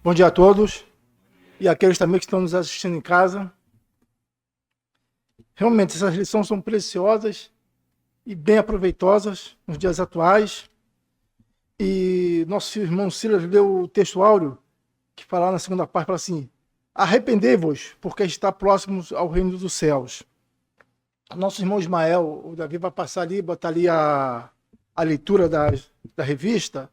Bom dia a todos e aqueles também que estão nos assistindo em casa. Realmente, essas lições são preciosas e bem aproveitosas nos dias atuais. E nosso irmão Silas leu o texto áureo, que fala na segunda parte, fala assim: arrependei-vos, porque está próximos ao reino dos céus. Nosso irmão Ismael, o Davi, vai passar ali, botar ali a leitura da revista.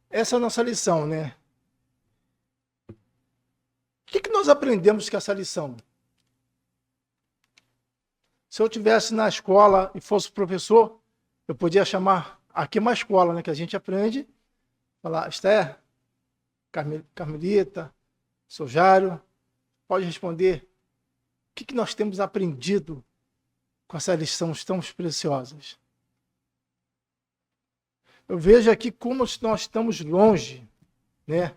Essa é a nossa lição, né? O que nós aprendemos com essa lição? Se eu estivesse na escola e fosse professor, eu podia chamar aqui uma escola, né? Que a gente aprende, falar, Esther, Carmelita, Sojário, pode responder o que nós temos aprendido com essas lições tão preciosas. Eu vejo aqui como nós estamos longe, né?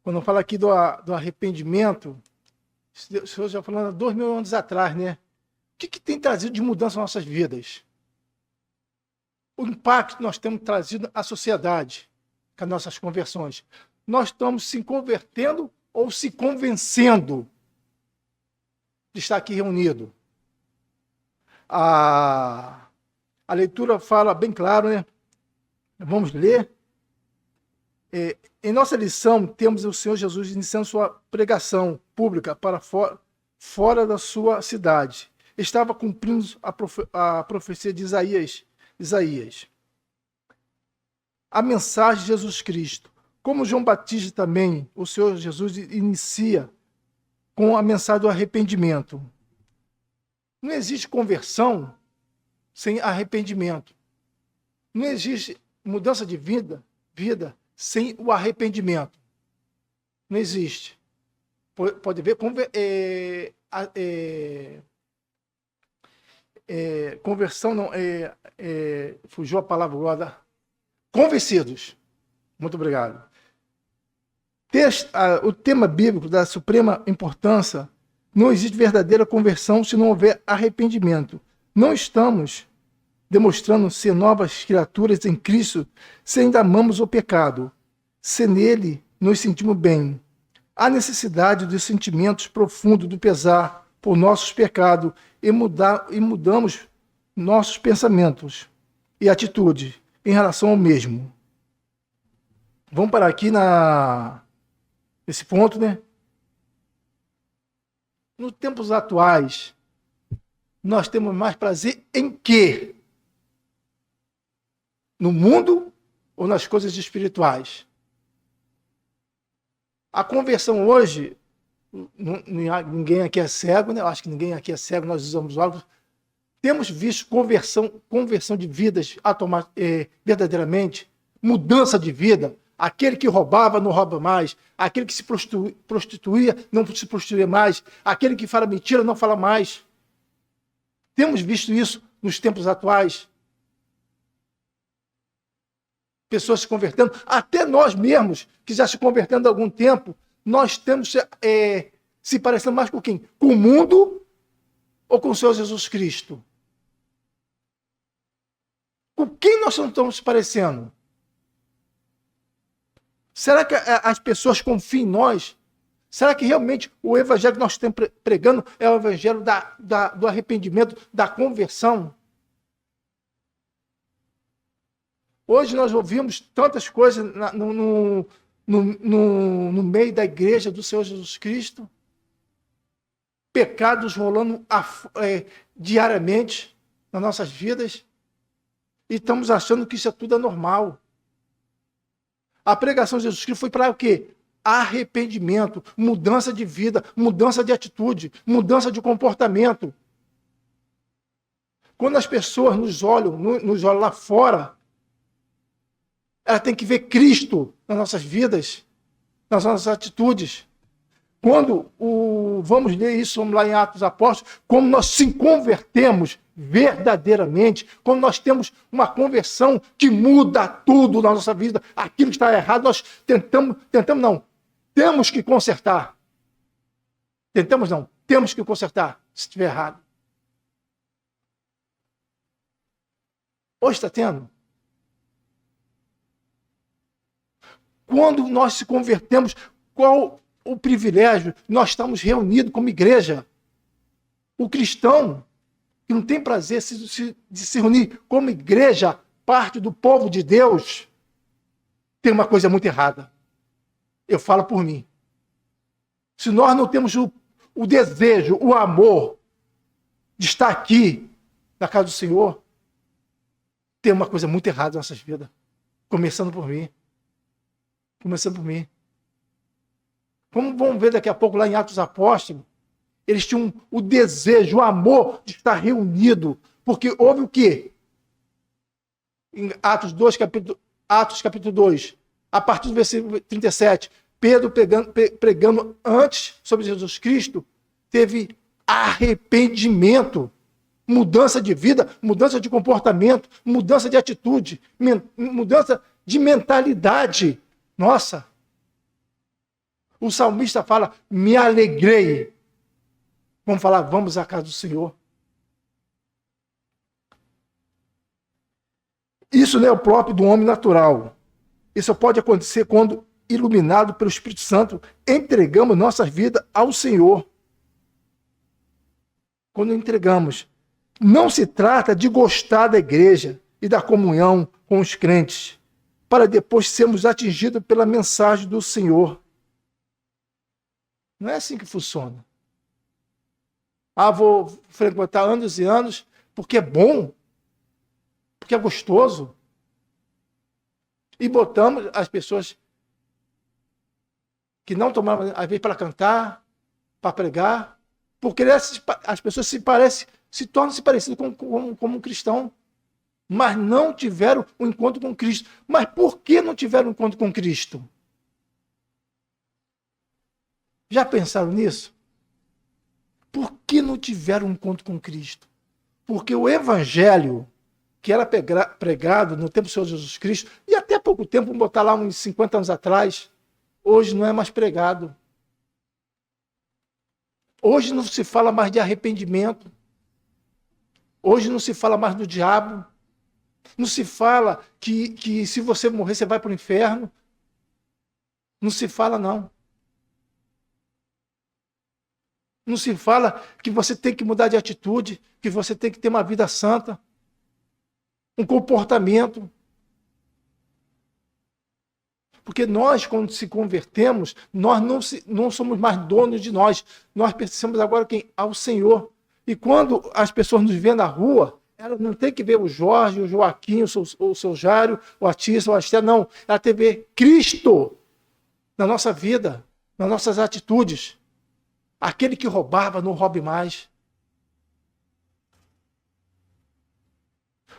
Quando eu falo aqui do arrependimento, eu já falando há 2000 anos atrás, né? O que tem trazido de mudança nas nossas vidas? O impacto que nós temos trazido à sociedade com as nossas conversões. Nós estamos se convertendo ou se convencendo de estar aqui reunido. A leitura fala bem claro, né? Vamos ler. Em nossa lição, temos o Senhor Jesus iniciando sua pregação pública para fora da sua cidade. Estava cumprindo a profecia de Isaías. A mensagem de Jesus Cristo. Como João Batista também, o Senhor Jesus inicia com a mensagem do arrependimento. Não existe conversão sem arrependimento. Não existe mudança de vida sem o arrependimento. Não existe. Pode ver, conversão não, fugiu a palavra agora. Convencidos. Muito obrigado. O tema bíblico da suprema importância: não existe verdadeira conversão se não houver arrependimento. Não estamos demonstrando ser novas criaturas em Cristo se ainda amamos o pecado, se nele nos sentimos bem. Há necessidade dos sentimentos profundos do pesar por nossos pecados e mudamos nossos pensamentos e atitudes em relação ao mesmo. Vamos parar aqui nesse ponto, né? Nos tempos atuais, nós temos mais prazer em quê? No mundo ou nas coisas espirituais? A conversão hoje, ninguém aqui é cego, né? Eu acho que ninguém aqui é cego, nós usamos óculos. Temos visto conversão de vidas verdadeiramente, mudança de vida. Aquele que roubava não rouba mais, aquele que se prostituía não se prostituía mais, aquele que fala mentira não fala mais. Temos visto isso nos tempos atuais. Pessoas se convertendo, até nós mesmos, que já se convertendo há algum tempo, nós temos se parecendo mais com quem? Com o mundo ou com o Senhor Jesus Cristo? Com quem nós não estamos se parecendo? Será que as pessoas confiam em nós? Será que realmente o evangelho que nós estamos pregando é o evangelho do arrependimento, da conversão? Hoje nós ouvimos tantas coisas no meio da igreja do Senhor Jesus Cristo. Pecados rolando diariamente nas nossas vidas. E estamos achando que isso tudo é normal. A pregação de Jesus Cristo foi para o quê? Arrependimento, mudança de vida, mudança de atitude, mudança de comportamento. Quando as pessoas nos olham lá fora, ela tem que ver Cristo nas nossas vidas, nas nossas atitudes. Quando vamos ler isso, vamos lá em Atos dos Apóstolos, como nós se convertemos verdadeiramente, como nós temos uma conversão que muda tudo na nossa vida, aquilo que está errado, nós temos que consertar. Temos que consertar, se estiver errado. Hoje está tendo? quando nós se convertemos, qual o privilégio? Nós estamos reunidos como igreja. O cristão que não tem prazer de se reunir como igreja, parte do povo de Deus, tem uma coisa muito errada. Eu falo por mim. Se nós não temos o desejo, o amor de estar aqui na casa do Senhor, tem uma coisa muito errada nas nossas vidas. Começando por mim. Começando por mim. Como vamos ver daqui a pouco lá em Atos Apóstolos, eles tinham o desejo, o amor de estar reunido. Porque houve o quê? Em Atos capítulo 2, a partir do versículo 37, Pedro pregando antes sobre Jesus Cristo, teve arrependimento, mudança de vida, mudança de comportamento, mudança de atitude, mudança de mentalidade. Nossa! O salmista fala, me alegrei. Vamos falar, vamos à casa do Senhor. Isso não é o próprio do homem natural. Isso pode acontecer quando, iluminado pelo Espírito Santo, entregamos nossa vida ao Senhor. Quando entregamos. Não se trata de gostar da igreja e da comunhão com os crentes, para depois sermos atingidos pela mensagem do Senhor. Não é assim que funciona. Vou frequentar anos e anos porque é bom, porque é gostoso. E botamos as pessoas que não tomavam, às vezes, para cantar, para pregar, porque as pessoas se tornam parecidas com um cristão, mas não tiveram um encontro com Cristo. Mas por que não tiveram um encontro com Cristo? Já pensaram nisso? Por que não tiveram um encontro com Cristo? Porque o evangelho que era pregado no tempo do Senhor Jesus Cristo, e até pouco tempo, vamos botar lá uns 50 anos atrás, hoje não é mais pregado. Hoje não se fala mais de arrependimento. Hoje não se fala mais do diabo. Não se fala que se você morrer, você vai para o inferno. Não se fala, não. Não se fala que você tem que mudar de atitude, que você tem que ter uma vida santa, um comportamento. Porque nós, quando se convertemos, nós não somos mais donos de nós. Nós pertencemos agora quem? Ao Senhor. E quando as pessoas nos veem na rua, ela não tem que ver o Jorge, o Joaquim, o seu Jário, o Atista, o Asté, não. Ela tem que ver Cristo na nossa vida, nas nossas atitudes. Aquele que roubava, não roube mais.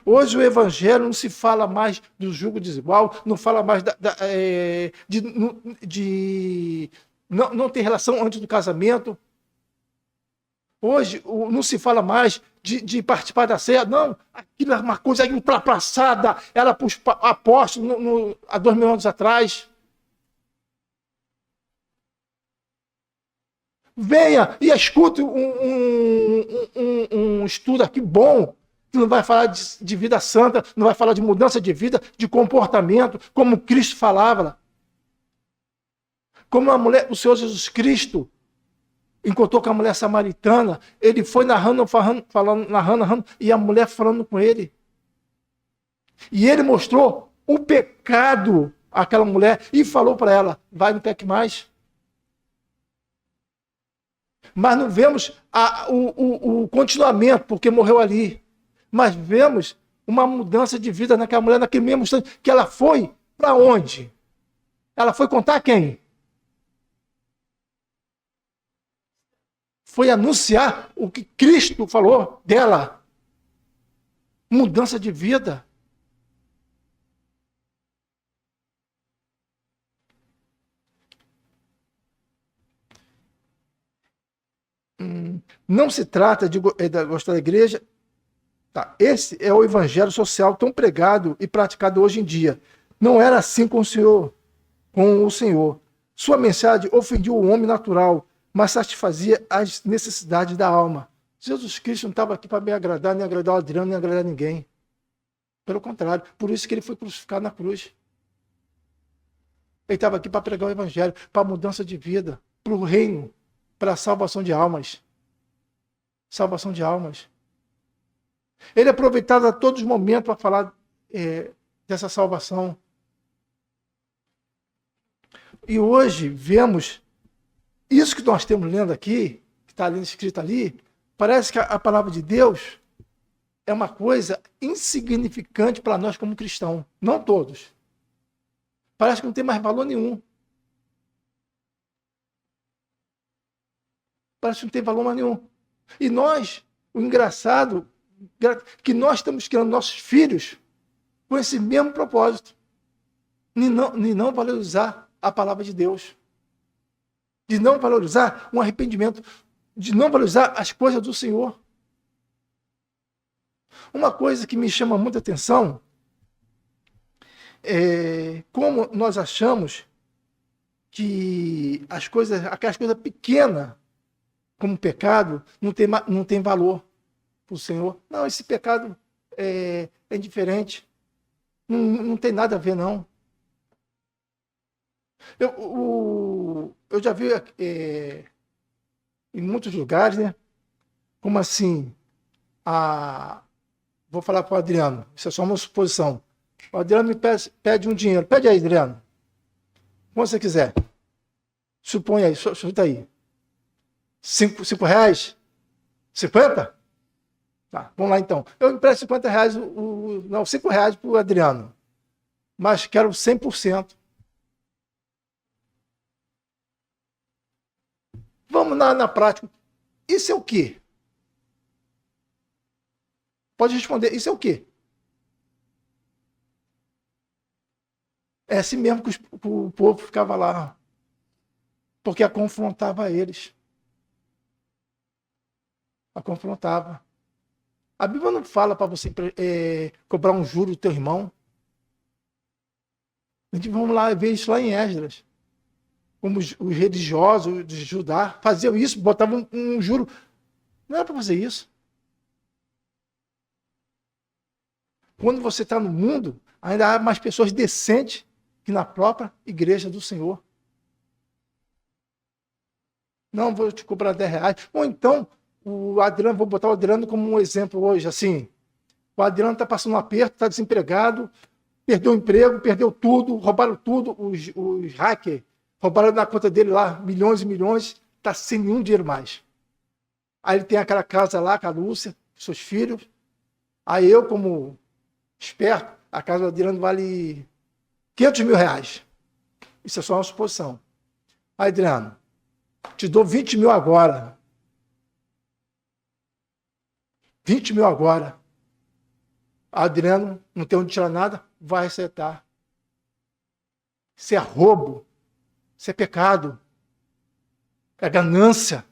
Hoje o evangelho não se fala mais do jugo desigual, não fala mais de não ter relação antes do casamento. Hoje não se fala mais de participar da ceia. Não, aquilo é uma coisa ultrapassada. Era para os apóstolos há 2000 anos atrás. Venha e escute um estudo aqui bom, que não vai falar de vida santa, não vai falar de mudança de vida, de comportamento, como Cristo falava. Como o Senhor Jesus Cristo encontrou com a mulher samaritana, ele foi narrando, e a mulher falando com ele. E ele mostrou o pecado àquela mulher e falou para ela, vai, não peque mais. Mas não vemos o continuamento, porque morreu ali. Mas vemos uma mudança de vida naquela mulher, naquele mesmo instante, que ela foi para onde? Ela foi contar a quem? Foi anunciar o que Cristo falou dela. Mudança de vida. Não se trata de gostar da igreja. Tá. Esse é o evangelho social tão pregado e praticado hoje em dia. Não era assim com o Senhor. Sua mensagem ofendia o homem natural, mas satisfazia as necessidades da alma. Jesus Cristo não estava aqui para me agradar, nem agradar o Adriano, nem agradar ninguém. Pelo contrário, por isso que ele foi crucificado na cruz. Ele estava aqui para pregar o evangelho, para mudança de vida, para o reino, para a salvação de almas. Salvação de almas. Ele aproveitava a todos os momentos para falar dessa salvação. E hoje vemos isso que nós temos lendo aqui, que está ali escrito ali, parece que a palavra de Deus é uma coisa insignificante para nós como cristãos. Não todos. Parece que não tem mais valor nenhum. Parece que não tem valor mais nenhum. E nós, o engraçado, que nós estamos criando nossos filhos com esse mesmo propósito. De não valorizar a palavra de Deus. De não valorizar um arrependimento. De não valorizar as coisas do Senhor. Uma coisa que me chama muita atenção é como nós achamos que aquelas coisas pequenas, como pecado, não tem valor para o Senhor. Não, esse pecado é indiferente. Não tem nada a ver, não. Eu já vi em muitos lugares, né? Como assim? Vou falar para o Adriano, isso é só uma suposição. O Adriano me pede um dinheiro. Pede aí, Adriano. Como você quiser. Supõe aí, chuta aí. 5 reais? 50? Tá, vamos lá então. Eu empresto 50 reais, não, 5 reais para o Adriano. Mas quero 100%. Vamos na prática. Isso é o quê? Pode responder, isso é o quê? É assim mesmo que o povo ficava lá. Porque a confrontava eles. A confrontava. A Bíblia não fala para você cobrar um juro do teu irmão. A gente vamos lá ver isso lá em Esdras. Como os religiosos de Judá faziam isso, botavam um juro. Não era para fazer isso. Quando você está no mundo, ainda há mais pessoas decentes que na própria igreja do Senhor. Não, vou te cobrar 10 reais. Ou então, o Adriano, vou botar o Adriano como um exemplo hoje, assim. O Adriano está passando um aperto, está desempregado, perdeu o emprego, perdeu tudo, roubaram tudo, os hackers roubaram na conta dele lá milhões e milhões, está sem nenhum dinheiro mais. Aí ele tem aquela casa lá com a Lúcia, seus filhos. Aí eu, como esperto, a casa do Adriano vale 500 mil reais. Isso é só uma suposição. Aí, Adriano, te dou 20 mil agora. 20 mil agora. Adriano, não tem onde tirar nada, vai aceitar. Isso é roubo. Isso é pecado. É ganância.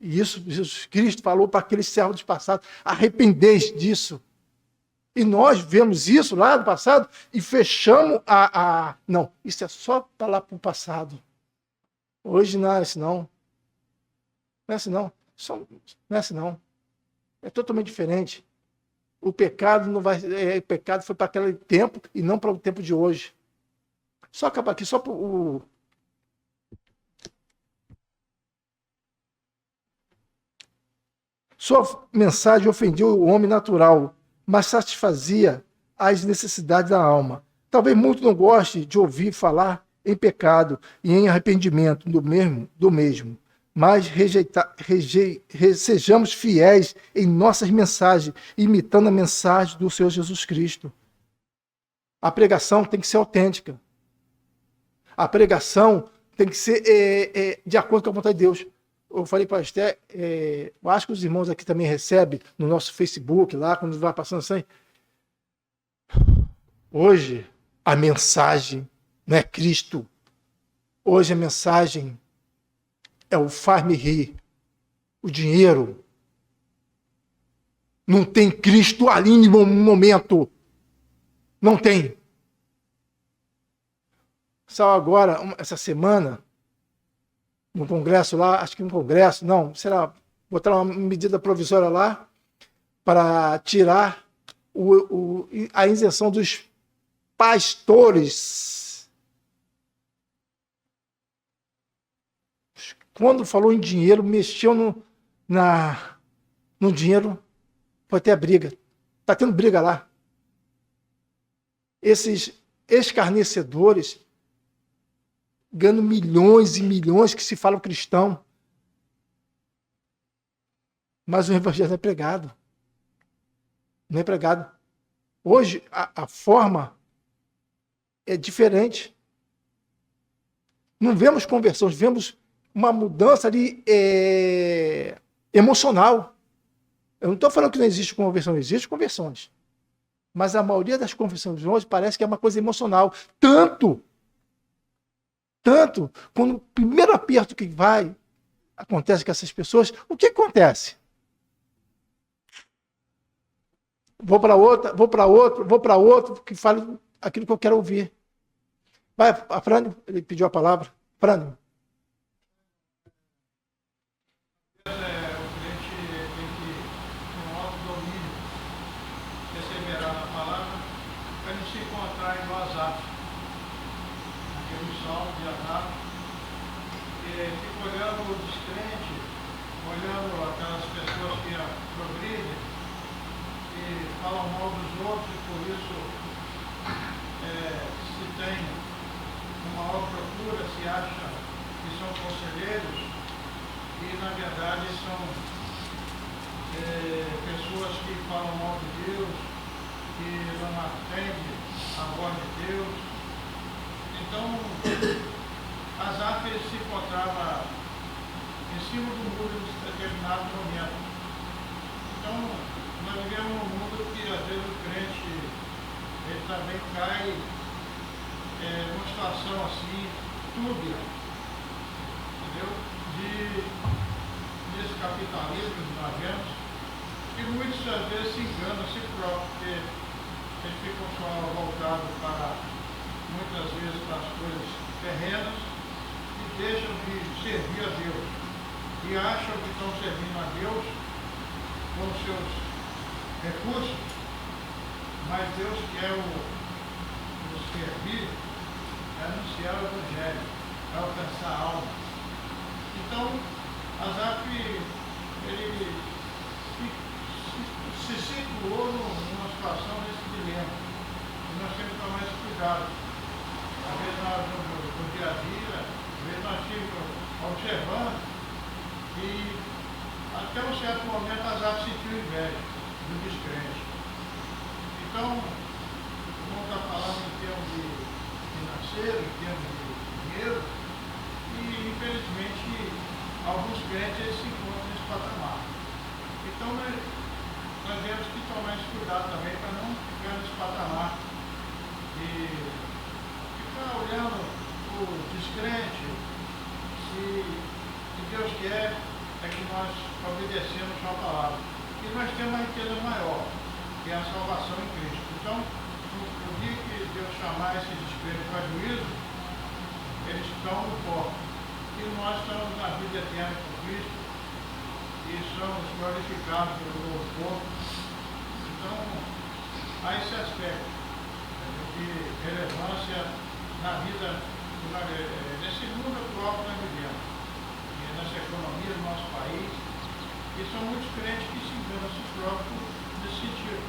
E isso Jesus Cristo falou para aqueles servos do passado. Arrependei disso. E nós vemos isso lá no passado e fechamos Não, isso é só para lá para o passado. Hoje não é assim, não. Não é assim, não. Não é assim, não. É totalmente diferente. O pecado não vai. O pecado foi para aquele tempo e não para o tempo de hoje. Só acabar aqui, só para o. Sua mensagem ofendia o homem natural, mas satisfazia as necessidades da alma. Talvez muito não goste de ouvir falar em pecado e em arrependimento do mesmo. Mas sejamos fiéis em nossas mensagens, imitando a mensagem do Senhor Jesus Cristo. A pregação tem que ser autêntica. A pregação tem que ser de acordo com a vontade de Deus. Eu falei para a Esther, eu acho que os irmãos aqui também recebem no nosso Facebook, lá, quando vai passando assim. Hoje, a mensagem não é Cristo. Hoje, a mensagem é o faz-me rir, o dinheiro. Não tem Cristo ali no momento. Não tem. Só agora, essa semana, no congresso lá, acho que no congresso, não, será, botar uma medida provisória lá para tirar a isenção dos pastores. Quando falou em dinheiro, mexeu no dinheiro, foi até briga. Está tendo briga lá. Esses escarnecedores ganham milhões e milhões que se falam cristão. Mas o evangelho não é pregado. Não é pregado. Hoje, a forma é diferente. Não vemos conversões, vemos uma mudança ali emocional. Eu não estou falando que não existe conversão, existe conversões. Mas a maioria das conversões hoje parece que é uma coisa emocional. Tanto, quando o primeiro aperto que acontece com essas pessoas, o que acontece? Vou para outro, que fale aquilo que eu quero ouvir. Vai, Frânio, ele pediu a palavra. Frânio. O crente tem que, com autodomínio, perseverar na palavra, para não se encontrar em Asaf, naquele salmo de Asaf, que fica olhando o descrente, olhando aquelas pessoas que progridem, que falam mal dos outros, e por isso se tem uma maior procura, se acha que são conselheiros, e na verdade são pessoas que falam mal de Deus, que não atendem a voz de Deus. Então, Asaf se encontrava em cima do muro em determinado momento. Então, nós vivemos num mundo que às vezes o crente ele também cai numa situação assim, túrbia, entendeu? Nesse capitalismo que nós vemos, e muitos às vezes se enganam a si próprios, porque eles ficam só voltados para, muitas vezes, para as coisas terrenas e deixam de servir a Deus. E acham que estão servindo a Deus com os seus recursos, mas Deus quer o servir, é anunciar o Evangelho, é alcançar almas. Então, Asaf, ele se situou numa situação desse dilema. E nós temos que tomar esse cuidado. Às vezes nós, no dia a dia, às vezes nós ficamos observando e até um certo momento Asaf sentiu inveja do descrente. Então, vamos estar falando em termos de financeiro, em termos de dinheiro, e infelizmente alguns crentes eles se encontram nesse patamar. Então nós temos que tomar esse cuidado também para não ficar nesse patamar de ficar olhando o descrente. Se Deus quer é que nós obedecemos a sua palavra. E nós temos uma riqueza maior, que é a salvação em Cristo. Então, no dia que Deus chamar esses descrentes para juízo, eles estão no foco. E nós estamos na vida eterna com Cristo e somos glorificados pelo novo corpo. Então, há esse aspecto de relevância na vida, nesse mundo atual que nós vivemos, e nessa economia do nosso país. E são muitos crentes que se enganam a si próprios nesse sentido.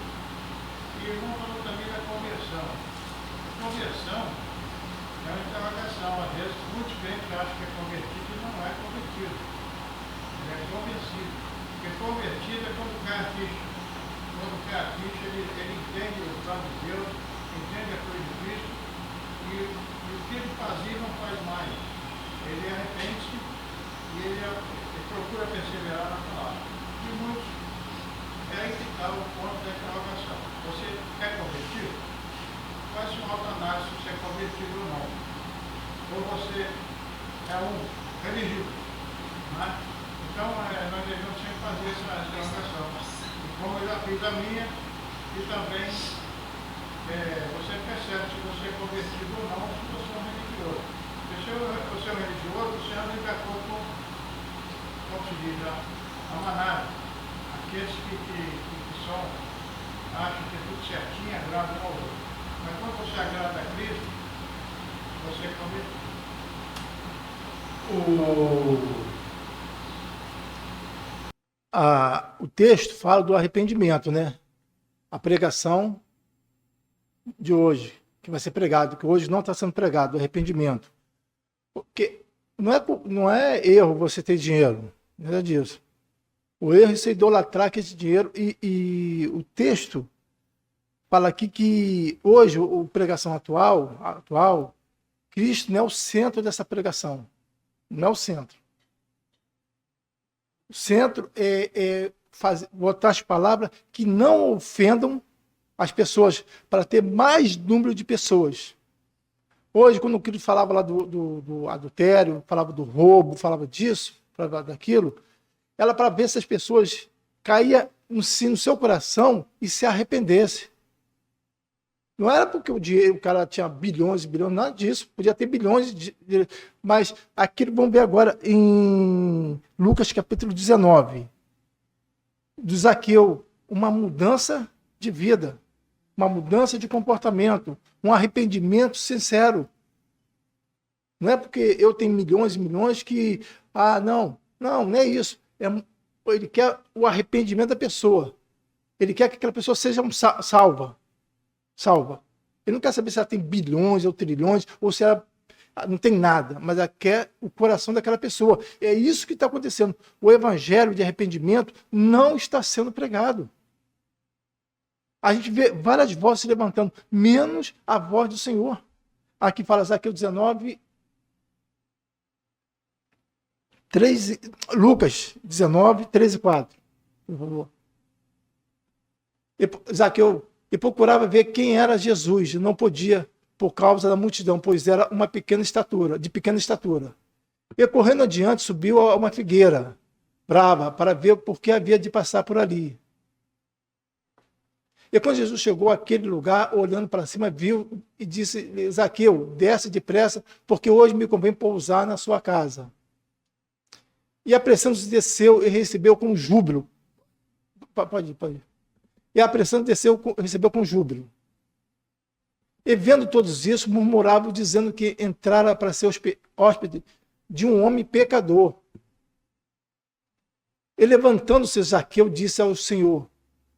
E irmão falou também da conversão. A conversão é uma interrogação. Às vezes, muitos crentes acham que é convertido e não é convertido. Ele é convencido. Porque convertido é quando cai a ficha. Quando cai a ficha, ele entende o plano de Deus, entende a coisa de Cristo, e o que ele fazia não faz mais. Ele arrepende-se e ele procura perseverar na palavra. E muitos, é aí que está o ponto da interrogação. Você é convertido? Faz uma autoanálise se você é convertido ou não. Ou você é um religioso. Né? Então, nós devemos sempre fazer essa interrogação. E como eu já fiz a minha, e também você percebe se você é convertido ou não, se você é um religioso. Porque se você é um religioso, você anda de acordo com, como se diz, a manada. Aqueles que acham que é tudo certinho, agradam ao outro. Mas quando você agrada a Cristo, você é convertido. o texto fala do arrependimento, né? A pregação de hoje, que vai ser pregado, que hoje não está sendo pregado, o arrependimento. Porque não é erro você ter dinheiro, não é disso. O erro é você idolatrar esse dinheiro e o texto fala aqui que hoje, a pregação atual, Cristo não é o centro dessa pregação. Não é o centro. O centro é botar as palavras que não ofendam as pessoas, para ter mais número de pessoas. Hoje, quando o Cristo falava lá do adultério, falava do roubo, falava disso, falava daquilo, era para ver se as pessoas caíam no seu coração e se arrependessem. Não era porque o cara tinha bilhões e bilhões, nada disso. Podia ter bilhões, mas aquilo vamos ver agora em Lucas capítulo 19. Do Zaqueu, uma mudança de vida, uma mudança de comportamento, um arrependimento sincero. Não é porque eu tenho milhões e milhões que, não é isso. Ele quer o arrependimento da pessoa. Ele quer que aquela pessoa seja salva. Ele não quer saber se ela tem bilhões ou trilhões, ou se ela não tem nada, mas ela quer o coração daquela pessoa. É isso que está acontecendo. O evangelho de arrependimento não está sendo pregado. A gente vê várias vozes se levantando, menos a voz do Senhor. Aqui fala Zaqueu 19, 13, Lucas 19, 13 e 4. Por favor. Zaqueu procurava ver quem era Jesus, não podia por causa da multidão, pois era de pequena estatura. E correndo adiante, subiu a uma figueira brava para ver por que havia de passar por ali. E quando Jesus chegou àquele lugar, olhando para cima, viu e disse: Zaqueu, desce depressa, porque hoje me convém pousar na sua casa. E apressando-se, desceu e recebeu com júbilo. Pode ir. E apressando, desceu e recebeu com júbilo. E vendo todos isso, murmuravam, dizendo que entrara para ser hóspede de um homem pecador. E levantando-se, Zaqueu disse ao Senhor: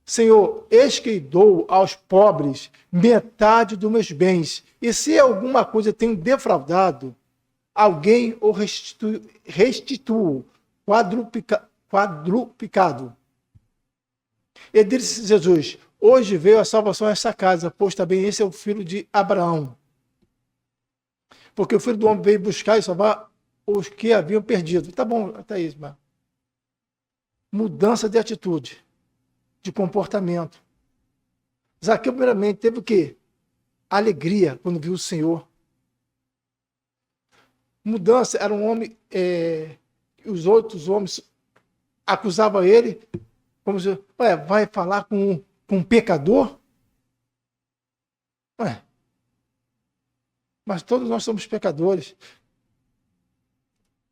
Senhor, eis que dou aos pobres metade dos meus bens, e se alguma coisa tenho defraudado, alguém o restituo quadruplicado. E disse Jesus: hoje veio a salvação a esta casa, pois também esse é o filho de Abraão. Porque o filho do homem veio buscar e salvar os que haviam perdido. Tá bom, até isso, mas mudança de atitude, de comportamento. Zaqueu, primeiramente, teve o quê? Alegria quando viu o Senhor. Mudança, era um homem, os outros homens acusavam ele, como se, vai falar com um pecador? Mas todos nós somos pecadores.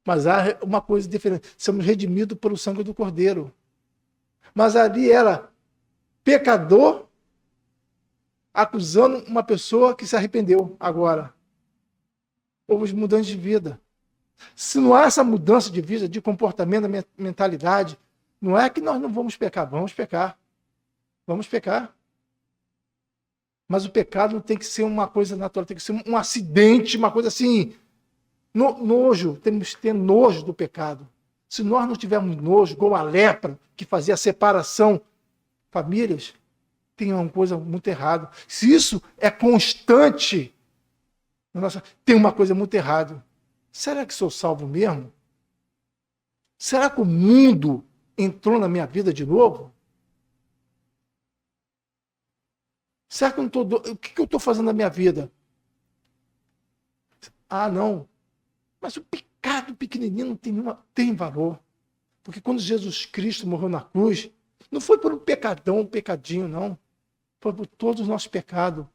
Mas há uma coisa diferente, somos redimidos pelo sangue do Cordeiro. Mas ali era pecador acusando uma pessoa que se arrependeu agora. Houve mudança de vida. Se não há essa mudança de vida, de comportamento, de mentalidade, não é que nós não vamos pecar, vamos pecar. Vamos pecar. Mas o pecado não tem que ser uma coisa natural, tem que ser um acidente, uma coisa assim, nojo, temos que ter nojo do pecado. Se nós não tivermos nojo, igual a lepra, que fazia a separação, famílias, tem uma coisa muito errada. Se isso é constante, tem uma coisa muito errada. Será que sou salvo mesmo? Será que o mundo entrou na minha vida de novo? Será que eu não estou... O que eu estou fazendo na minha vida? Não. Mas o pecado pequenininho não tem valor. Porque quando Jesus Cristo morreu na cruz, não foi por um pecadinho, não. Foi por todos os nossos pecados.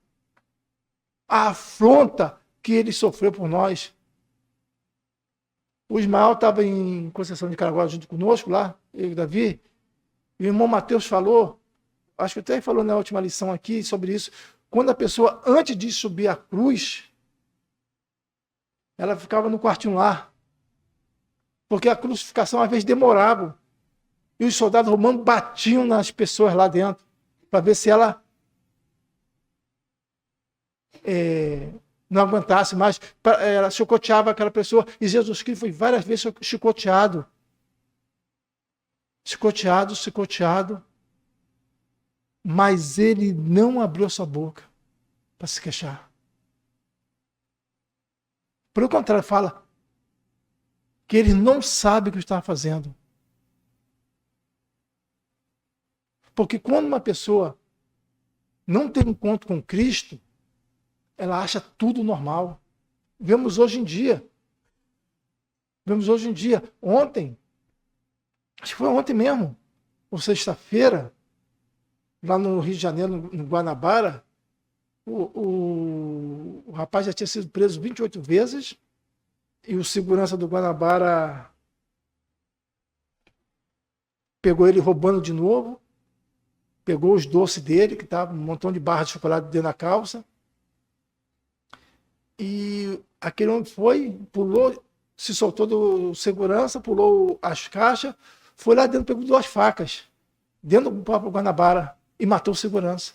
A afronta que ele sofreu por nós. O Ismael estava em Conceição de Caraguá junto conosco lá, eu e o Davi, e o irmão Mateus falou, acho que até falou na última lição aqui sobre isso, quando a pessoa, antes de subir a cruz, ela ficava no quartinho lá, porque a crucificação às vezes demorava. E os soldados romanos batiam nas pessoas lá dentro para ver se ela não aguentasse mais. Ela chicoteava aquela pessoa. E Jesus Cristo foi várias vezes chicoteado. Chicoteado. Mas ele não abriu sua boca para se queixar. Pelo contrário, fala que ele não sabe o que estava fazendo. Porque quando uma pessoa não tem encontro com Cristo, ela acha tudo normal. Vemos hoje em dia. Ontem, acho que foi ontem mesmo, ou sexta-feira, lá no Rio de Janeiro, no Guanabara, o rapaz já tinha sido preso 28 vezes e o segurança do Guanabara pegou ele roubando de novo, pegou os doces dele, que estava um montão de barra de chocolate dentro da calça, e aquele homem foi, pulou, se soltou do segurança, pulou as caixas, foi lá dentro, pegou 2 facas, dentro do próprio Guanabara, e matou o segurança.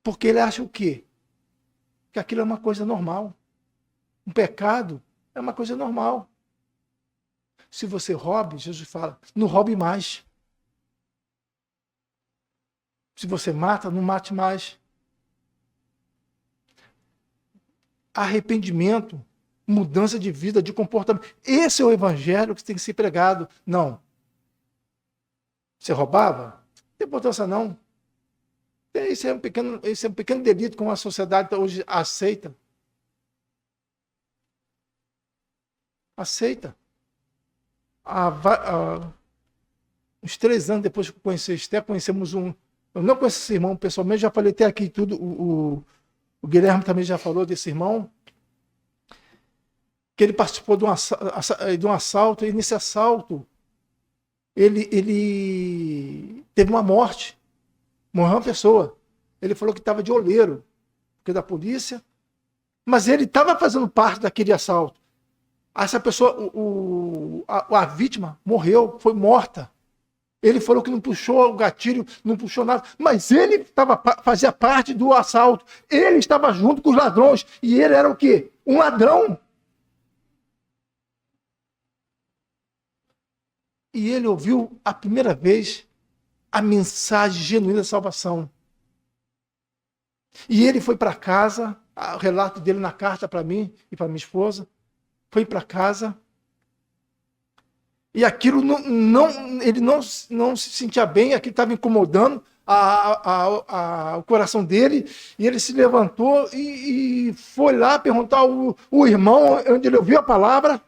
Porque ele acha o quê? Que aquilo é uma coisa normal. Um pecado é uma coisa normal. Se você rouba, Jesus fala, não roube mais. Se você mata, não mate mais. Arrependimento, mudança de vida, de comportamento. Esse é o evangelho que tem que ser pregado. Não. Você roubava? Não tem importância não. Esse é um pequeno delito como a sociedade hoje aceita. Uns 3 anos depois que eu conheci Esté, conhecemos um... Eu não conheço esse irmão pessoalmente, já falei até aqui tudo. O Guilherme também já falou desse irmão. Que ele participou de um assalto, e nesse assalto ele teve uma morte. Morreu uma pessoa. Ele falou que estava de oleiro, porque da polícia, mas ele estava fazendo parte daquele assalto. Essa pessoa, a vítima, morreu, foi morta. Ele falou que não puxou o gatilho, não puxou nada, mas ele fazia parte do assalto. Ele estava junto com os ladrões, e ele era o quê? Um ladrão. E ele ouviu a primeira vez a mensagem genuína da salvação. E ele foi para casa, o relato dele na carta para mim e para minha esposa, foi para casa, e aquilo ele não se sentia bem, aquilo estava incomodando o coração dele, e ele se levantou e foi lá perguntar o irmão onde ele ouviu a palavra.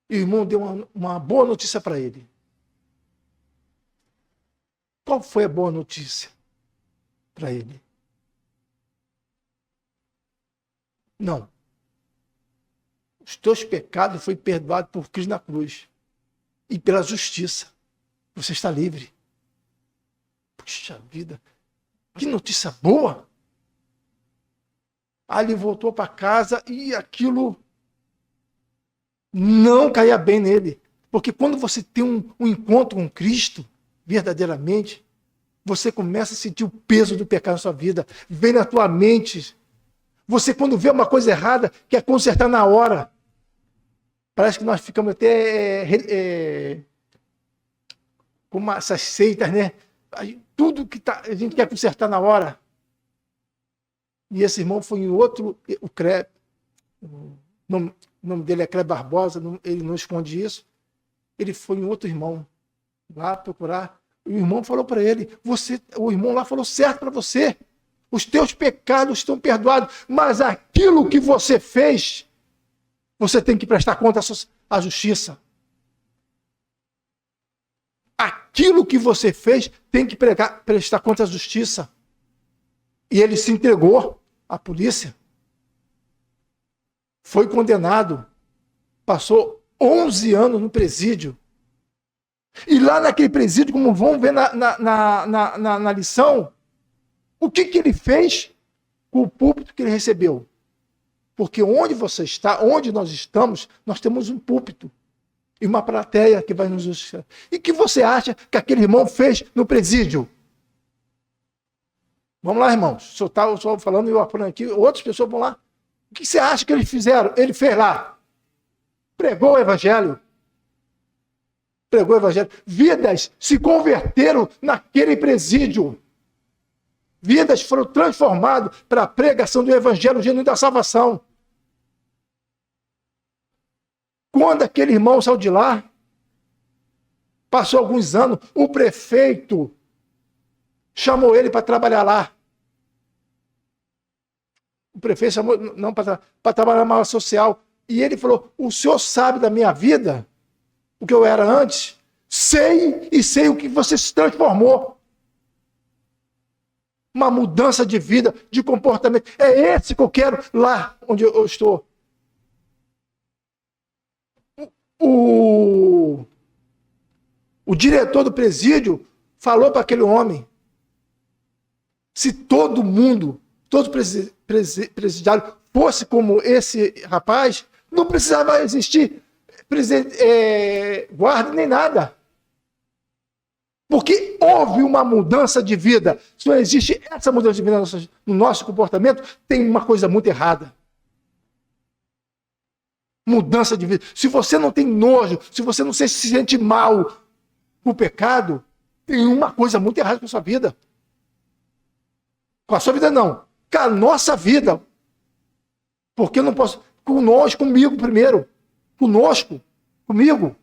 E o irmão deu uma boa notícia para ele. Qual foi a boa notícia para ele? Não. Os teus pecados foram perdoados por Cristo na cruz. E pela justiça. Você está livre. Puxa vida. Que notícia boa. Aí ele voltou para casa e aquilo não caía bem nele. Porque quando você tem um encontro com Cristo, verdadeiramente, você começa a sentir o peso do pecado na sua vida. Vem na tua mente. Você, quando vê uma coisa errada, quer consertar na hora. Parece que nós ficamos até como essas seitas, né? Tudo que a gente quer consertar na hora. E esse irmão foi em outro, o nome dele é Cleber Barbosa, ele não esconde isso. Ele foi em outro irmão lá procurar. O irmão falou para ele, o irmão lá falou certo para você. Os teus pecados estão perdoados, mas aquilo que você fez, você tem que prestar conta à justiça. Aquilo que você fez tem que prestar conta à justiça. E ele se entregou à polícia. Foi condenado. Passou 11 anos no presídio. E lá naquele presídio, como vão ver na lição, o que ele fez com o púlpito que ele recebeu? Porque onde você está, onde nós estamos, nós temos um púlpito e uma plateia que vai nos justificar. E o que você acha que aquele irmão fez no presídio? Vamos lá, irmãos. O senhor está falando e eu falando aqui, outras pessoas vão lá. O que você acha que eles fizeram? Ele fez lá. Pregou o evangelho. Pregou o evangelho. Vidas se converteram naquele presídio. Vidas foram transformadas para a pregação do evangelho genuíno da salvação. Quando aquele irmão saiu de lá, passou alguns anos, o prefeito chamou ele para trabalhar lá. O prefeito chamou, não para trabalhar na área social. E ele falou, o senhor sabe da minha vida? O que eu era antes? Sei, e sei o que você se transformou. Uma mudança de vida, de comportamento. É esse que eu quero lá onde eu estou. O diretor do presídio falou para aquele homem, se todo mundo, todo presidiário fosse como esse rapaz, não precisava existir guarda nem nada. Porque houve uma mudança de vida. Se não existe essa mudança de vida no nosso comportamento, tem uma coisa muito errada. Mudança de vida. Se você não tem nojo, se você não se sente mal o pecado, tem uma coisa muito errada com a sua vida. Com a sua vida não, com a nossa vida. Porque eu não posso, comigo primeiro. Comigo.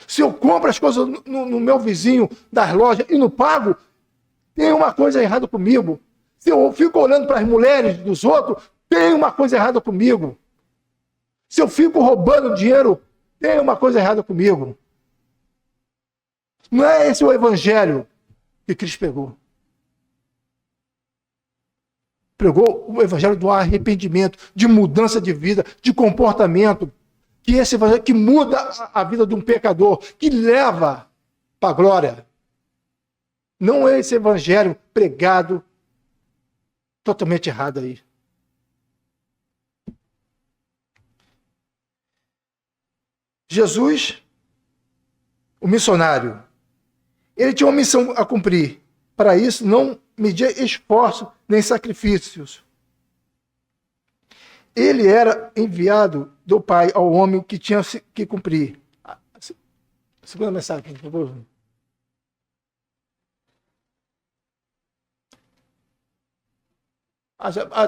Se eu compro as coisas no meu vizinho das lojas e não pago, tem uma coisa errada comigo. Se eu fico olhando para as mulheres dos outros, tem uma coisa errada comigo. Se eu fico roubando dinheiro, tem uma coisa errada comigo. Não é esse o evangelho que Cristo pregou. Pregou o evangelho do arrependimento, de mudança de vida, de comportamento. Que esse evangelho que muda a vida de um pecador, que leva para a glória. Não é esse evangelho pregado totalmente errado aí. Jesus, o missionário, ele tinha uma missão a cumprir. Para isso, não media esforço nem sacrifícios. Ele era enviado do Pai ao homem que tinha que cumprir. Segunda mensagem, por favor.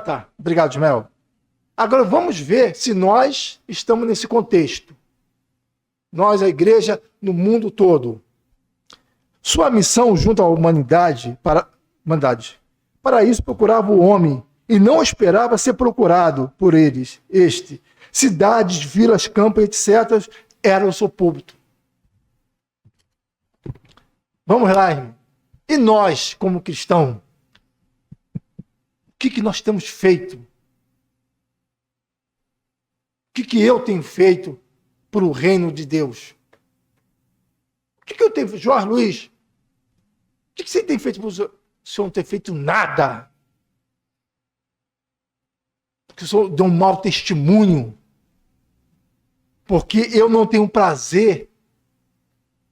Tá. Obrigado, Ismael. Agora vamos ver se nós estamos nesse contexto. Nós, a igreja, no mundo todo. Sua missão junto à humanidade, para isso procurava o homem e não esperava ser procurado por eles. Cidades, vilas, campos, etc., era o seu público. Vamos lá, irmão. E nós, como cristãos, o que nós temos feito? O que eu tenho feito para o reino de Deus? O que eu tenho feito? Jorge Luiz, o que você tem feito para o senhor? O senhor não tem feito nada. Porque o senhor deu um mau testemunho. Porque eu não tenho prazer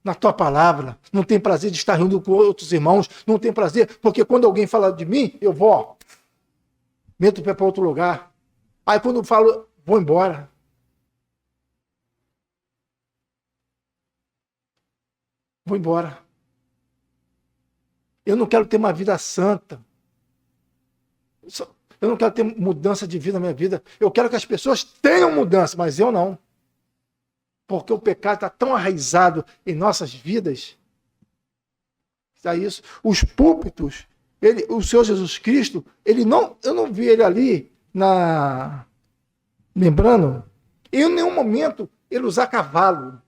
na tua palavra. Não tenho prazer de estar reunido com outros irmãos. Não tenho prazer, porque quando alguém fala de mim, eu vou, meto o pé para outro lugar. Aí quando eu falo, vou embora. Vou embora. Eu não quero ter uma vida santa. Eu não quero ter mudança de vida na minha vida. Eu quero que as pessoas tenham mudança, mas eu não. Porque o pecado está tão arraizado em nossas vidas. Está isso. Os púlpitos, o Senhor Jesus Cristo, eu não vi ele ali lembrando, em nenhum momento ele usar cavalo.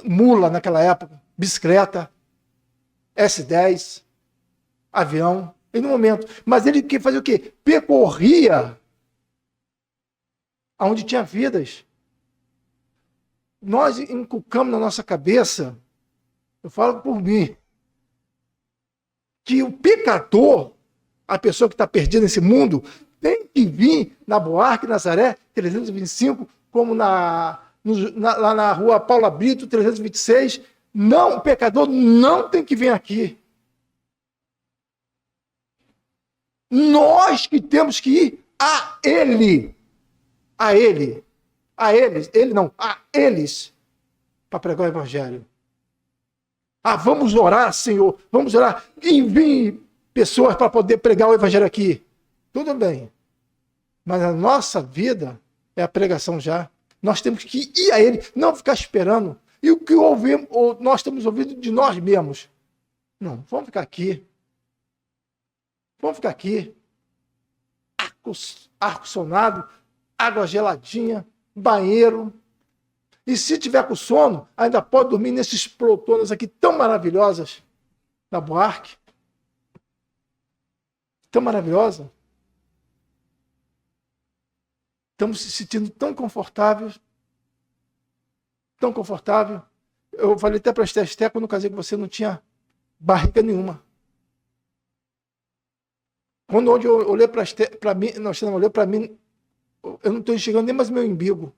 Mula naquela época, bicicleta, S10, avião, em nenhum momento. Mas ele que fazia o quê? Percorria aonde tinha vidas. Nós inculcamos na nossa cabeça, eu falo por mim, que o pecador a pessoa que está perdida nesse mundo, tem que vir na Buarque, Nazaré, 325, como lá na rua Paula Brito, 326. Não, o pecador não tem que vir aqui. Nós que temos que ir a Ele. A Ele. A eles. Ele não, a eles. Para pregar o Evangelho. Vamos orar, Senhor. Vamos orar. Envie pessoas para poder pregar o Evangelho aqui. Tudo bem. Mas a nossa vida é a pregação já. Nós temos que ir a Ele, não ficar esperando. E o que ouvimos, nós estamos ouvindo de nós mesmos. Não, vamos ficar aqui. Vamos ficar aqui. Ar-condicionado, água geladinha, banheiro. E se tiver com sono, ainda pode dormir nesses poltronas aqui tão maravilhosas da Buarque. Tão maravilhosa. Estamos se sentindo tão confortáveis. Tão confortável. Eu falei até para a Esté, quando eu casei com você, não tinha barriga nenhuma. Quando eu olhei para mim, nós olhou para mim, eu não estou enxergando nem mais meu umbigo.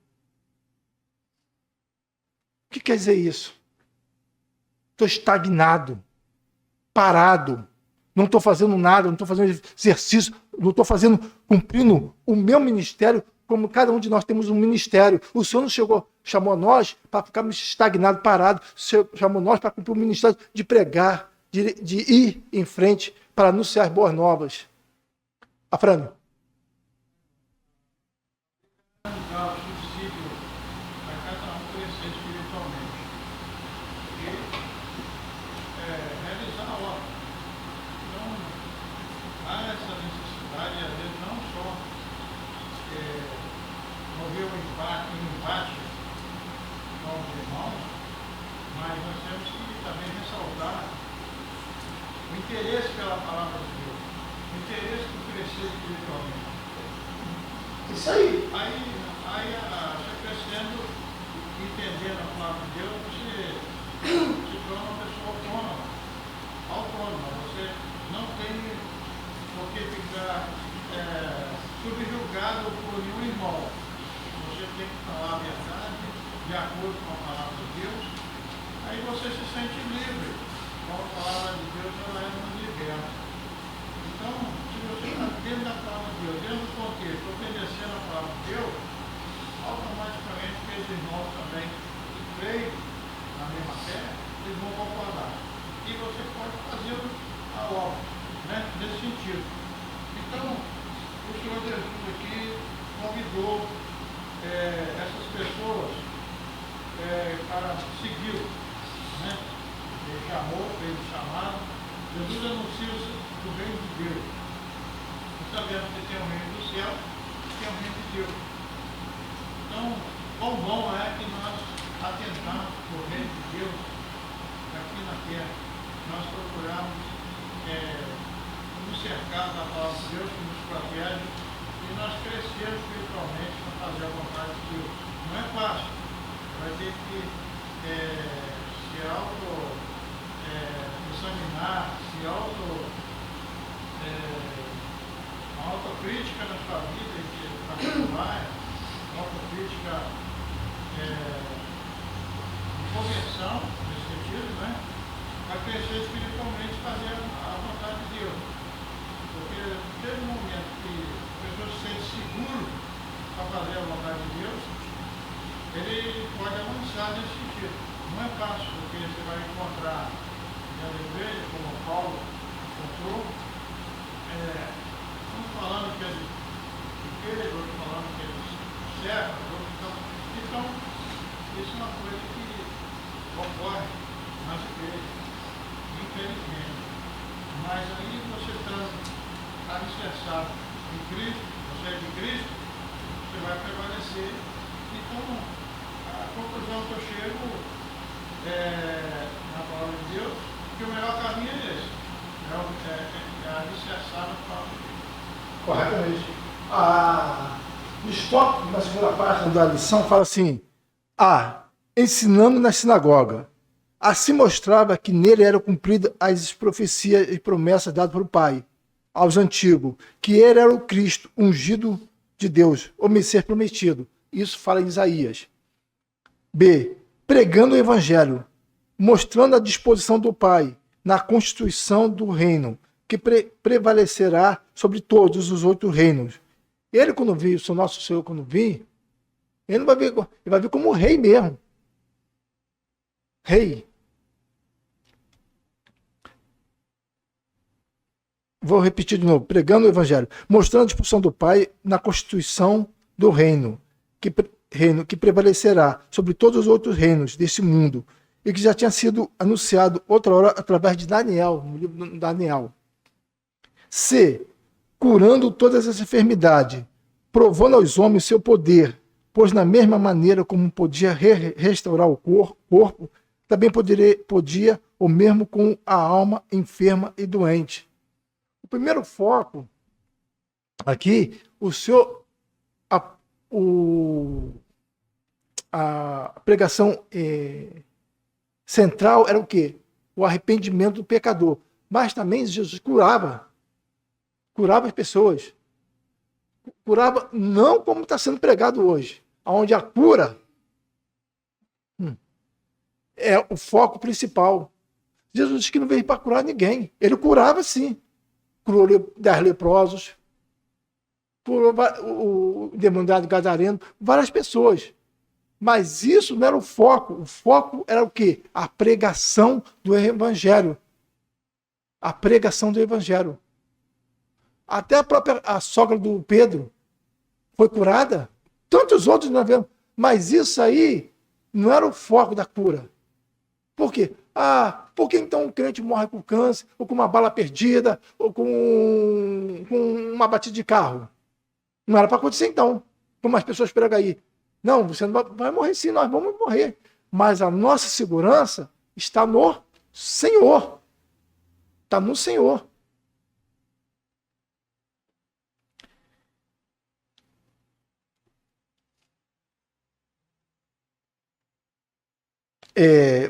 O que quer dizer isso? Estou estagnado, parado, não estou fazendo nada, não estou fazendo exercício, não estou cumprindo o meu ministério, como cada um de nós temos um ministério. O Senhor não chamou nós para ficarmos estagnados, parados, chamou nós para cumprir o ministério de pregar, de ir em frente para anunciar as boas novas. Afrânio. Interesse pela palavra de Deus, interesse por crescer espiritualmente. Isso aí. Aí você crescendo, entendendo a palavra de Deus, você se torna uma pessoa autônoma. Você não tem por que ficar subjugado por nenhum irmão. Você tem que falar a verdade de acordo com a palavra de Deus. Aí você se sente livre. A palavra de Deus ela nos liberta. Então, se você está dentro da palavra de Deus, dentro do contexto, obedecendo a palavra de Deus, automaticamente aqueles irmãos também que creem na mesma fé, eles vão concordar. E você pode fazer a obra, né? Nesse sentido. Então, o Senhor Jesus aqui convidou essas pessoas para segui-lo, né? Ele chamou, fez o chamado. Jesus anuncia o reino de Deus. Nós sabemos que tem o reino do céu e tem o reino de Deus. Então, quão bom é que nós atentamos para o reino de Deus aqui na terra. Nós procuramos nos cercar da palavra de Deus que nos protege e nós crescermos espiritualmente para fazer a vontade de Deus. Não é fácil. Vai ter que se examinar, uma autocrítica na sua vida, autocrítica de conversão, nesse sentido, né? Para crescer espiritualmente e fazer a vontade de Deus. Porque desde o momento que a pessoa se sente seguro para fazer a vontade de Deus, ele pode avançar nesse sentido. Não é fácil, porque você vai encontrar na igreja, como Paulo encontrou, uns falando que é de igreja, outros falando que é de serva, outros estão. Então, isso é uma coisa que ocorre nas igrejas, infelizmente. Mas aí você está alicerçado em Cristo, você é de Cristo, você vai prevalecer. Então, a conclusão que eu chego na palavra de Deus, que o melhor caminho é esse, alicerçar na palavra de Deus. Corretamente. Nos tópicos, na segunda página da lição, fala assim: ensinando na sinagoga. Assim mostrava que nele eram cumpridas as profecias e promessas dadas pelo Pai, aos antigos que ele era o Cristo, ungido de Deus, o Messias prometido. Isso fala em Isaías. B. Pregando o evangelho, mostrando a disposição do Pai na constituição do reino, que prevalecerá sobre todos os outros reinos. Ele, quando vir, o nosso Senhor, quando vir, ele não vai vir, ele vai vir como rei mesmo. Rei. Vou repetir de novo. Pregando o evangelho, mostrando a disposição do Pai na constituição do reino que prevalecerá sobre todos os outros reinos deste mundo, e que já tinha sido anunciado outra hora através de Daniel, no livro de Daniel. C. Curando todas as enfermidades, provando aos homens seu poder, pois na mesma maneira como podia restaurar o corpo, também podia o mesmo com a alma enferma e doente. O primeiro foco aqui, a pregação central era o quê? O arrependimento do pecador. Mas também Jesus curava as pessoas. Curava não como está sendo pregado hoje, onde a cura é o foco principal. Jesus disse que não veio para curar ninguém. Ele curava sim. Curou 10 leprosos, curou o demoniado gadareno, várias pessoas. Mas isso não era o foco. O foco era o quê? A pregação do evangelho. A pregação do evangelho. Até a sogra do Pedro foi curada. Tantos outros nós vemos. Mas isso aí não era o foco da cura. Por quê? Por que então um crente morre com câncer, ou com uma bala perdida, ou com uma batida de carro? Não era para acontecer então, como as pessoas pregam aí. Não, você não vai morrer sim, nós vamos morrer. Mas a nossa segurança está no Senhor. Está no Senhor.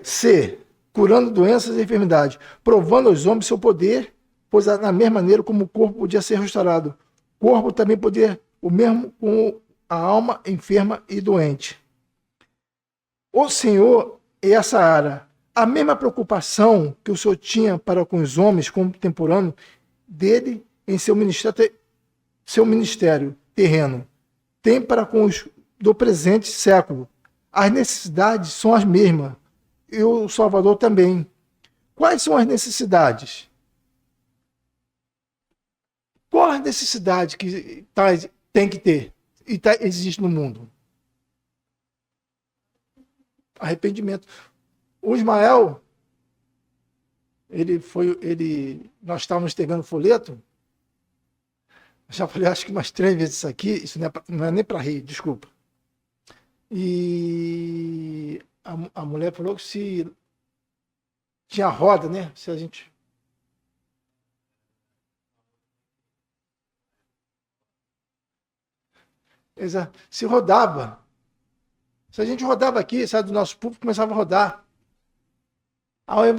C. Curando doenças e enfermidades, provando aos homens seu poder, pois na mesma maneira como o corpo podia ser restaurado, o corpo também podia o mesmo com a alma enferma e doente. O Senhor é essa área. A mesma preocupação que o Senhor tinha para com os homens contemporâneos dele em seu ministério terreno, tem para com os do presente século. As necessidades são as mesmas. E o Salvador também. Quais são as necessidades? Qual a necessidade que tem que ter e existe no mundo? Arrependimento. O Ismael, nós estávamos pegando folheto. Já falei, acho que umas 3 vezes isso aqui. Isso não é nem para rir, desculpa. E a mulher falou que se tinha roda, né? Se a gente. Se rodava. Se a gente rodava aqui, sabe, do nosso público, começava a rodar. Aí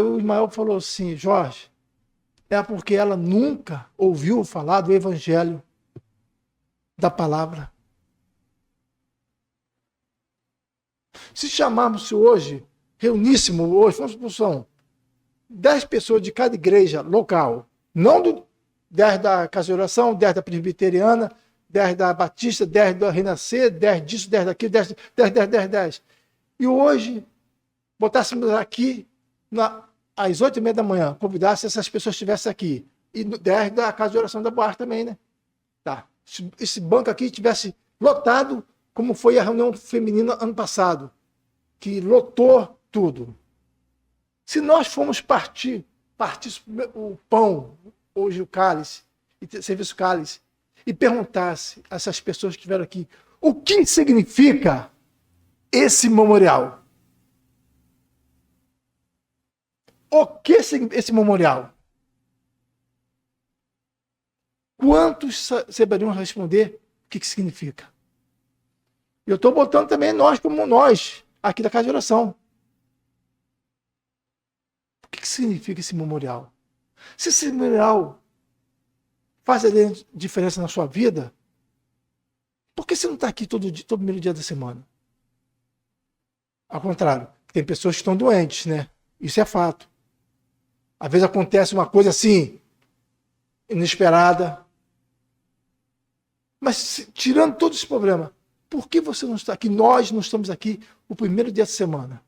o Ismael falou assim, Jorge, é porque ela nunca ouviu falar do evangelho, da palavra. Se chamarmos hoje, reuníssemos hoje, são 10 pessoas de cada igreja local, não 10 da Casa de Oração, 10 da Presbiteriana, 10 da Batista, 10 da Renascer, 10 disso, 10 daquilo, 10. E hoje, botássemos aqui às 8h30 da manhã, convidasse essas pessoas que estivessem aqui, e 10 da Casa de Oração da Boate também, né? Tá. Se esse banco aqui tivesse lotado, como foi a reunião feminina ano passado, que lotou tudo. Se nós formos partir o pão, hoje o cálice, e serviço cálice, e perguntasse a essas pessoas que estiveram aqui, o que significa esse memorial? O que significa esse memorial? Quantos saberiam responder o que significa? Eu estou botando também nós como nós, aqui da Casa de Oração. O que significa esse memorial? Se esse memorial faz a diferença na sua vida, por que você não está aqui todo primeiro dia da semana? Ao contrário, tem pessoas que estão doentes, né? Isso é fato. Às vezes acontece uma coisa assim, inesperada. Mas tirando todo esse problema, por que você não está aqui? Nós não estamos aqui o primeiro dia da semana.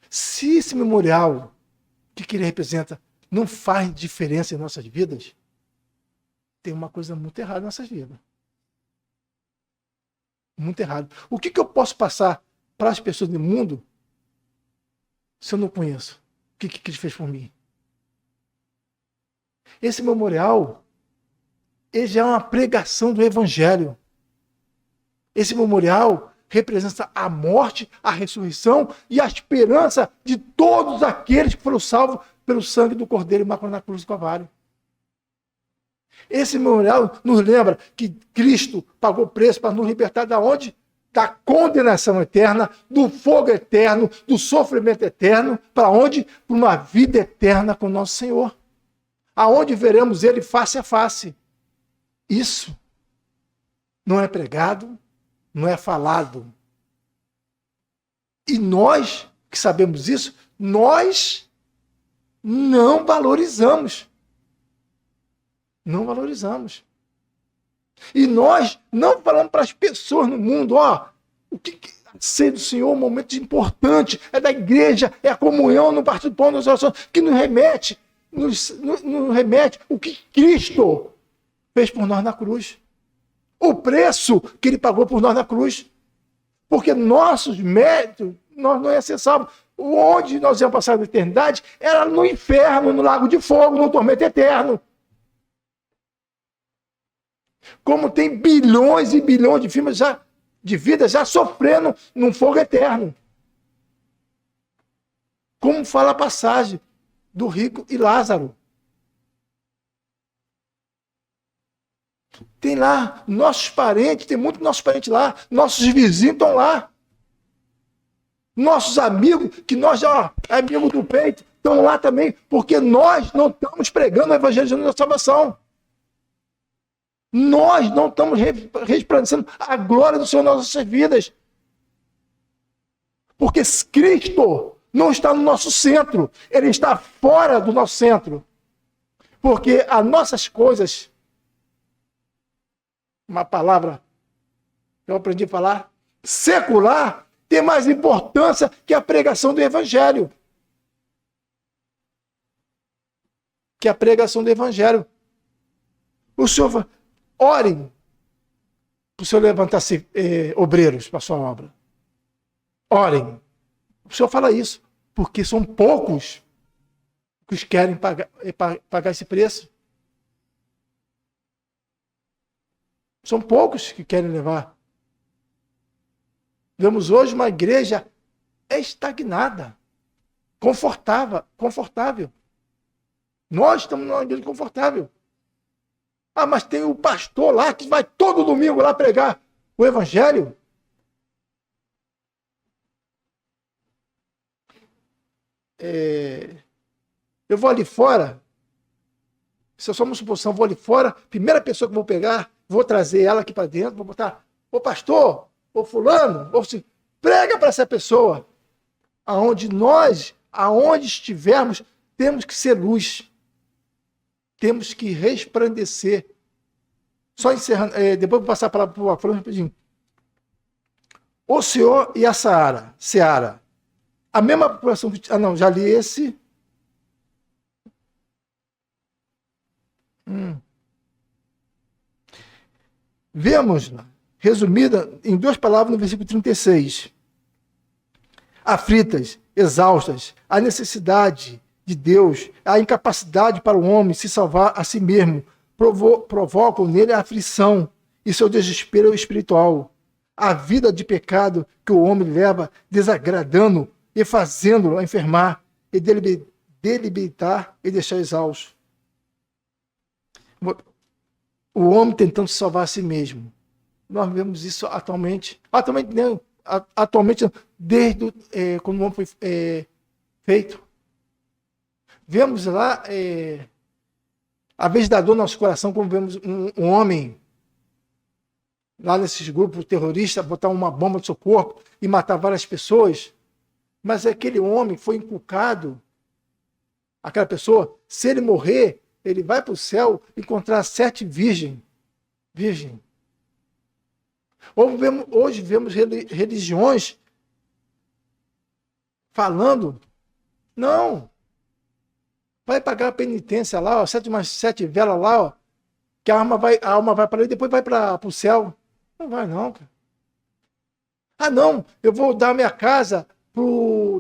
Se esse memorial, o que ele representa, não faz diferença em nossas vidas, tem uma coisa muito errada em nossas vidas. Muito errado. O que eu posso passar para as pessoas do mundo se eu não conheço? O que ele fez por mim? Esse memorial, ele já é uma pregação do Evangelho. Esse memorial representa a morte, a ressurreição e a esperança de todos aqueles que foram salvos pelo sangue do Cordeiro imaculado na cruz do Calvário. Esse memorial nos lembra que Cristo pagou preço para nos libertar da onde? Da condenação eterna, do fogo eterno, do sofrimento eterno, para onde? Para uma vida eterna com o nosso Senhor. Aonde veremos Ele face a face. Isso não é pregado, não é falado. E nós, que sabemos isso, nós não valorizamos. Não valorizamos. E nós não falamos para as pessoas no mundo, o que ser do Senhor, um momento importante, é da igreja, é a comunhão, no partir do pão das orações, que nos remete o que Cristo fez por nós na cruz. O preço que ele pagou por nós na cruz. Porque nossos méritos, nós não íamos ser salvos. Onde nós íamos passar a eternidade era no inferno, no lago de fogo, no tormento eterno. Como tem bilhões e bilhões de vidas já sofrendo num fogo eterno. Como fala a passagem do rico e Lázaro. Tem lá nossos parentes, tem muitos nossos parentes lá, nossos vizinhos estão lá. Nossos amigos, que nós já é amigo do peito, estão lá também, porque nós não estamos pregando o evangelho da salvação. Nós não estamos resplandecendo a glória do Senhor nas nossas vidas. Porque Cristo não está no nosso centro, Ele está fora do nosso centro. Porque as nossas coisas, uma palavra que eu aprendi a falar, secular, tem mais importância que a pregação do Evangelho. Que a pregação do Evangelho. O Senhor, orem para o Senhor levantar obreiros para a sua obra. Orem. O Senhor fala isso, porque são poucos que querem pagar esse preço. São poucos que querem levar. Vemos hoje uma igreja estagnada, confortável. Nós estamos numa igreja confortável. Mas tem o pastor lá que vai todo domingo lá pregar o evangelho. Eu vou ali fora, se eu sou uma suposição, vou ali fora, primeira pessoa que eu vou pegar, vou trazer ela aqui para dentro, vou botar, ô pastor, ô fulano, prega para essa pessoa. Aonde estivermos, temos que ser luz. Temos que resplandecer. Só encerrando, depois vou passar a palavra para o Afrão rapidinho. O Senhor e a Seara. A mesma população que... já li esse. Vemos, resumida em 2 palavras no versículo 36. Aflitas, exaustas, a necessidade de Deus, a incapacidade para o homem se salvar a si mesmo, provocam nele a aflição e seu desespero espiritual. A vida de pecado que o homem leva, desagradando e fazendo-o enfermar, e debilitar e deixar exausto. O homem tentando salvar a si mesmo. Nós vemos isso atualmente. Atualmente não, desde quando o homem foi feito. vemos lá a vez da dor no nosso coração, como vemos um homem lá nesses grupos terroristas botar uma bomba no seu corpo e matar várias pessoas, mas aquele homem foi inculcado, aquela pessoa, se ele morrer, ele vai para o céu encontrar 7 virgem. Hoje vemos religiões falando, não, vai pagar a penitência lá, ó, 7 velas lá, ó, que a alma vai para ali e depois vai para o céu. Não vai não, cara. Ah não, eu vou dar minha casa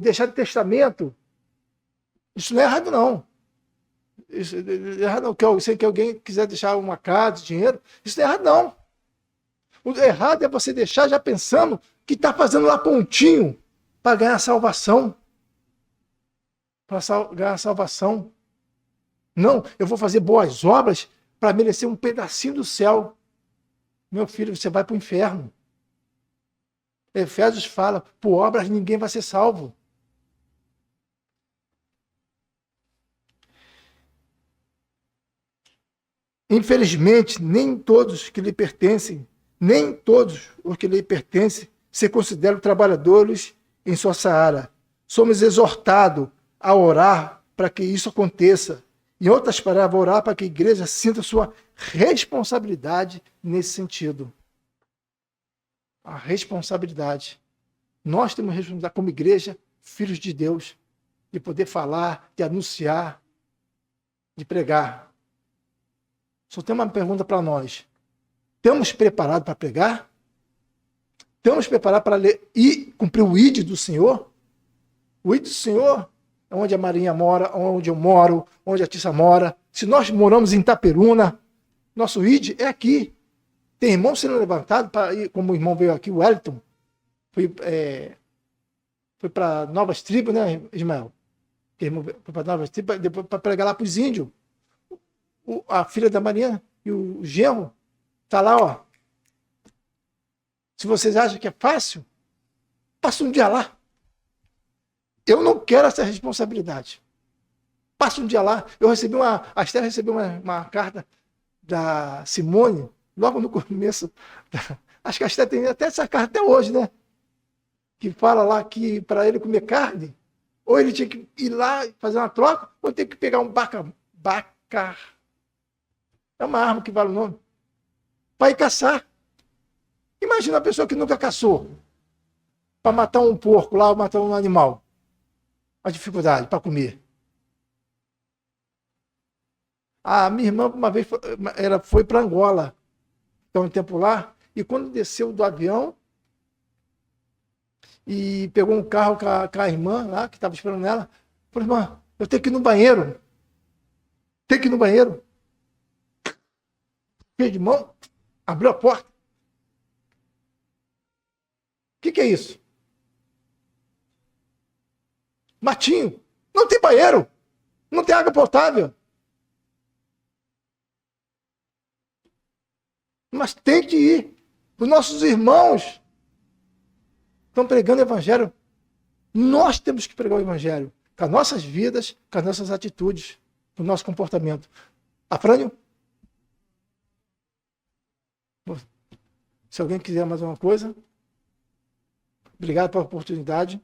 deixar de testamento. Isso não é errado não. Isso é errado não. Se alguém quiser deixar uma casa, dinheiro, isso não é errado não. O errado é você deixar já pensando que está fazendo lá pontinho para ganhar salvação. Para ganhar salvação. Não, eu vou fazer boas obras para merecer um pedacinho do céu. Meu filho, você vai para o inferno. Efésios fala, por obras ninguém vai ser salvo. Infelizmente, nem todos que lhe pertencem se consideram trabalhadores em sua seara. Somos exortados a orar para que isso aconteça. Em outras palavras, orar para que a igreja sinta sua responsabilidade nesse sentido. A responsabilidade. Nós temos responsabilidade como igreja, filhos de Deus, de poder falar, de anunciar, de pregar. Só tem uma pergunta para nós. Estamos preparados para pregar? Estamos preparados para ler e cumprir o ID do Senhor? O ID do Senhor é onde a Marinha mora, onde eu moro, onde a Tissa mora. Se nós moramos em Itaperuna, nosso ID é aqui. Tem irmão sendo levantado, como o irmão veio aqui, o Wellington, foi para Novas Tribos, né, Ismael? O irmão foi para Novas Tribos, depois para pregar lá para os índios. A filha da Marinha e o genro está lá, ó. Se vocês acham que é fácil, passa um dia lá. Eu não quero essa responsabilidade. Passa um dia lá. A Esther recebeu uma carta da Simone, logo no começo. Acho que a Esther tem até essa carta até hoje, né? Que fala lá que para ele comer carne, ou ele tinha que ir lá e fazer uma troca, ou tem que pegar um bacar. É uma arma que vale o nome. Para ir caçar. Imagina uma pessoa que nunca caçou. Para matar um porco lá, ou matar um animal. A dificuldade para comer. A minha irmã, uma vez, ela foi para Angola. Então, um tempo lá. E quando desceu do avião, e pegou um carro com a irmã lá, que estava esperando ela, falou, irmã, eu tenho que ir no banheiro. Tenho que ir no banheiro. Fez de mão, abriu a porta. O que é isso? Matinho. Não tem banheiro. Não tem água potável. Mas tem que ir. Os nossos irmãos estão pregando o evangelho. Nós temos que pregar o evangelho. Com as nossas vidas, com as nossas atitudes, com o nosso comportamento. Afrânio? Se alguém quiser mais uma coisa. Obrigado pela oportunidade.